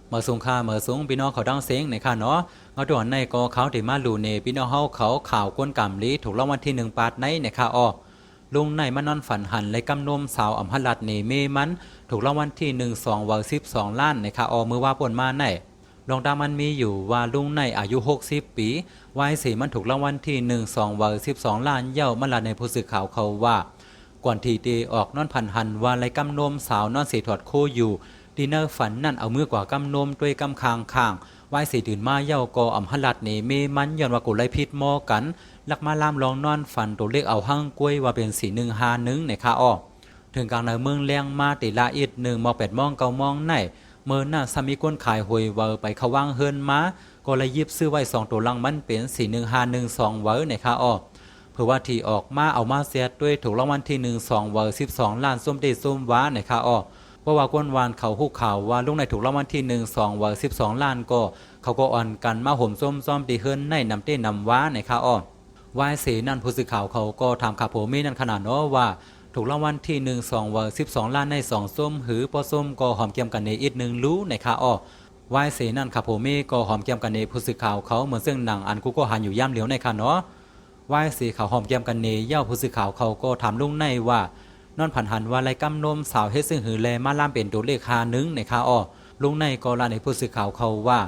เมื่อสูงค่าเมื่อสูงพี่น้องเขาดังเสียงในค่ะเนาะเอาด่วนในกอเขาที่มาลูเนพี่น้องเขาข่าวก้นกำลีถูกรางวัลที่1ปาดในค่ะอ้อลุงในมานอนฝันหันและกำนมสาวอำหรัดเนเมมันถูกรางวัลที่1 2 วัน12 ล้านค่ะอ้อมือว่าป่นมาในลองตามมันมีอยู่ว่าลุงในอายุ60 ปีวัยสีมันถูกรางวัลที่1 2 วัน12 ล้านเย่ามันละในผู้สื่อข่าวเขาว่าก่อนที่เตออกนอนผันหันว่าไรกำนมสาวนอนเสียถอดโคอยู่ดินเนอร์ฝันนั่นเอามือกว่ากำนมด้วยกำคางข้างวายสีตื่นมาเย่ากออำหลัดนี่เมมันย้อนว่ากุไรพิษมอกันลักมาลามลองนอนฝันตัวเลขเอาหั่งกล้วยว่าเป็น4151ในค่าอ้อถึงกลางในเมืองแรงมาติลาอิด1 ม 8 ม 9 มในเมื่อหน้าสามีก้นขายหวยเวอไปเขาว่างเฮินมาก็เลยยิบซื้อไว้2ตัวลังมันเป็น4151 2เวอในค่าอ้อเพื่อว่าที่ออกมาเอามาเสียด้วยถูกรางวัลที่1 2 เวอ12 ล้านส้มเดส้มว้าในค่าอ้อเพราะว่าก้นวานเขาฮู้ข่าวว่าลุงในถูกรางวัลที่1 2 วัน12 ล้านก็เขาก็อ่อนกันมาห่มส้มซ้อมตีเฮิรนในนำเต้นำว้าในค่าอ้อวายเสนั่นผู้สื่อข่าวเขาก็ถามข่าวผมมีนั่นขนาดเนาะว่าถูกรางวัลที่1 2 วัน12 ล้านใน2ส้มหือปอส้มก็หอมเกียมกันในอีก1รู้ในค่าอ้อวายเสนั่นข่าวผมมีก็หอมเกียมกันในผู้สื่อข่าวเขาเหมือนซึ่งหนังอันกูก็หันอยู่ย่ำเหลียวในค่าเนาะวายเสข่าวหอมเกียมกันในเย่าผู้สื่อข่าวเขาก็ถามลุงในว่านอนผันหันว่าไรกำนมสาวเฮ็ดซึ่งหือแลมาล่ามเป็นตัวเลข51ในค่าอ้อลุงในก็ลาในผู้สื่อข่าวเขาว่า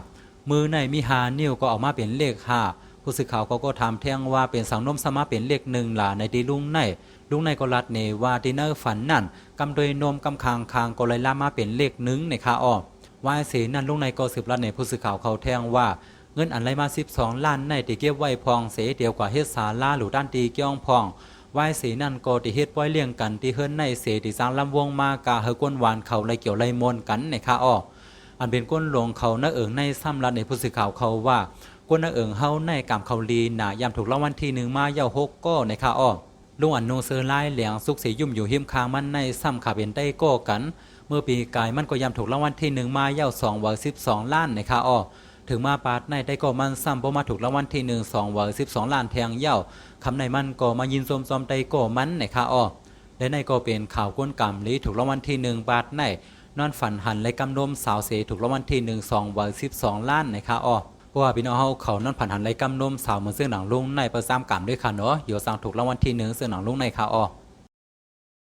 มือในมี5 นิ้วก็ออกมาเป็นเลข5ผู้สื่อข่าวเขาก็ถามแท่งว่าเป็นสังนมสมาเป็นเลข1ล่ะในดีลุงในก็รัดเนว่าดินเนอร์ฝันนั่นกำโดยนมกำคางก็เลยล่ามาเป็นเลข1ในค่าอ้อวายเสนั่นลุงในก็สืบรัดในผู้สื่อข่าวเขาแท่งว่าเงินอันไรมา12 ล้านในที่เก็บไว้พองเสเดียวกว่าเฮ็ดศาลาหรือด้านตีเกี่ยงพองวายสีนั่นก็ที่เฮ็ดไว้เลี้ยงกันที่เฮิรนในเสที่สร้างลำวงมากาเฮก้นหวานเขาไรเกี่ยวไรมนกันในค่าอ้ออันเป็นก้นหลงเขาหน้าเอิงในซ้ำรัดในผู้สื่อข่าวเขาว่าก้นหน้าเอิงเฮาในกามเขาลีหนายามถูกรางวัลที่1มาเย่า6ก็ในค่าอ้อลุงอันนูเซอร์ไล่เหลียงสุกสียุ่มอยู่หิมคางมันในซ้ำขาเป็นได้ก็กันเมื่อปีกายมันก็ยามถูกรางวัลที่1มาเย่า2 วัน12 ล้านในค่าอ้อถึงมาปาดในได้ก็มันซ้ำพอมาถูกรางวัลที่1 2 วัน12 ล้านแทงเย่าคำในมันก็มายินซอมไตโก้มันในค่าอ้อและในก็เป็นข่าวก้นกำลีถูกรางวัลที่1บาทในนอนฝันหันและกำนมสาวเสถูกรางวัลที่1 2 วัน12 ล้านในค่าอ้อเพราะว่าพี่น้องเขานอนฝันหันและกำนมสาวเหมือนเสื้อหนังลุงในประจำกำด้วยค่ะเนาะอยู่สั่งถูกรางวัลที่1เสื้อหนังลุงในค่าอ้อ